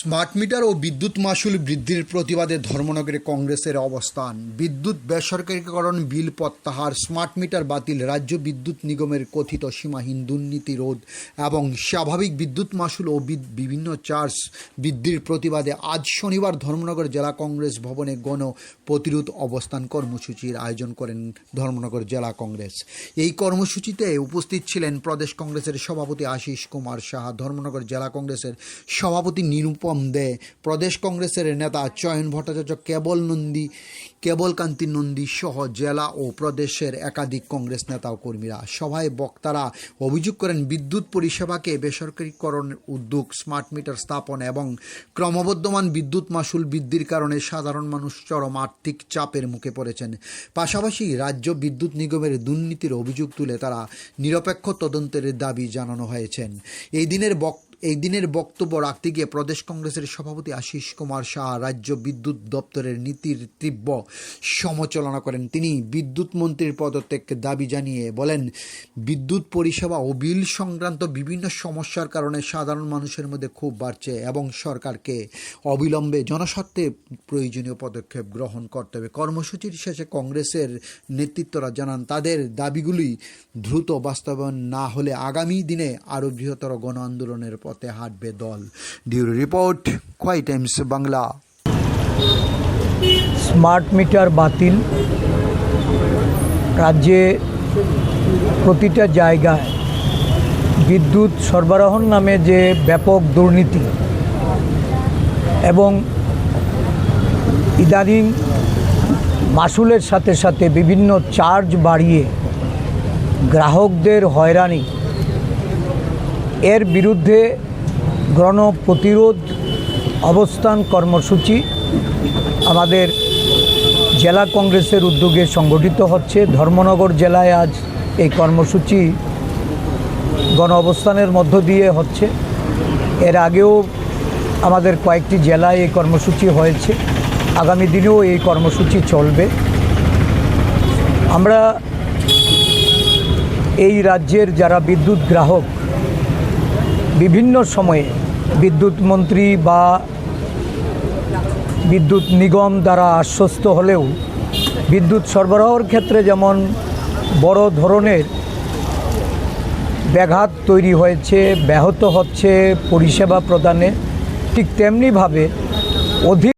Smart meter ও বিদ্যুৎ মাশুল বৃদ্ধির প্রতিবাদে ধর্মনগরে কংগ্রেসের অবস্থান। বিদ্যুৎ বেসরকারীকরণ বিল প্রত্যাহার, স্মার্ট মিটার বাতিল, রাজ্য বিদ্যুৎ নিগমের কথিত সীমাহীন দুর্নীতি রোধ এবং স্বাভাবিক বিদ্যুৎ মাশুল ও বিভিন্ন চার্জ বৃদ্ধির প্রতিবাদে আজ শনিবার ধর্মনগর জেলা কংগ্রেস ভবনে গণ প্রতিরোধ অবস্থান কর্মসূচির আয়োজন করেন ধর্মনগর জেলা কংগ্রেস। এই কর্মসূচিতে উপস্থিত ছিলেন প্রদেশ কংগ্রেসের সভাপতি আশিস কুমার সাহা, ধর্মনগর জেলা কংগ্রেসের সভাপতি নিরুপম দে, প্রদেশ কংগ্রেসের নেতা চয়ন ভট্টাচার্য, কেবলকান্তি নন্দী সহ জেলা ও প্রদেশের একাধিক কংগ্রেস নেতা ও কর্মীরা। সভায় বক্তারা অভিযোগ করেন, বিদ্যুৎ পরিষেবাকে বেসরকারীকরণের উদ্যোগ, স্মার্ট মিটার স্থাপন এবং ক্রমবর্ধমান বিদ্যুৎ মাশুল বৃদ্ধির কারণে সাধারণ মানুষ চরম আর্থিক চাপের মুখে পড়েছেন। পাশাপাশি রাজ্য বিদ্যুৎ নিগমের দুর্নীতির অভিযোগ তুলে তারা নিরপেক্ষ তদন্তের দাবি জানানো হয়েছেন। এই দিনের বক্তব্য রাখতে গিয়ে প্রদেশ কংগ্রেসের সভাপতি আশিস কুমার সাহা রাজ্য বিদ্যুৎ দপ্তরের নীতির তীব্র সমালোচনা করেন। তিনি বিদ্যুৎ মন্ত্রীর পদত্যাগ দাবি জানিয়ে বলেন, বিদ্যুৎ পরিষেবা ও বিল সংক্রান্ত বিভিন্ন সমস্যার কারণে সাধারণ মানুষের মধ্যে ক্ষোভ বাড়ছে এবং সরকারকে অবিলম্বে জনস্বার্থে প্রয়োজনীয় পদক্ষেপ গ্রহণ করতে হবে। কর্মসূচির শেষে কংগ্রেসের নেতৃত্বরা জানান, তাদের দাবিগুলি দ্রুত বাস্তবায়ন না হলে আগামী দিনে আরও বৃহত্তর গণ আন্দোলনের পথে হাঁটবে দল। ডিউরি report, Khowai Times Bangla. Smart meter বাতিল, রাজ্যে প্রতিটা জায়গায় বিদ্যুৎ সরবরাহর নামে যে ব্যাপক দুর্নীতি এবং ইদানিং মাশুলের সাথে সাথে বিভিন্ন চার্জ বাড়িয়ে গ্রাহকদের হয়রানি, এর বিরুদ্ধে গণ প্রতিরোধ অবস্থান কর্মসূচি আমাদের জেলা কংগ্রেসের উদ্যোগে সংগঠিত হচ্ছে। ধর্মনগর জেলায় আজ এই কর্মসূচি গণ অবস্থানের মধ্য দিয়ে হচ্ছে। এর আগেও আমাদের কয়েকটি জেলায় এই কর্মসূচি হয়েছে, আগামী দিনেও এই কর্মসূচি চলবে। আমরা এই রাজ্যের যারা বিদ্যুৎ গ্রাহক, বিভিন্ন সময়ে বিদ্যুৎ মন্ত্রী বা বিদ্যুৎ নিগম দ্বারা আশ্বস্ত হলেও বিদ্যুৎ সরবরাহের ক্ষেত্রে যেমন বড় ধরনের ব্যাঘাত তৈরি হয়েছে, ব্যাহত হচ্ছে পরিষেবা প্রদানে, ঠিক তেমনিভাবে অধিক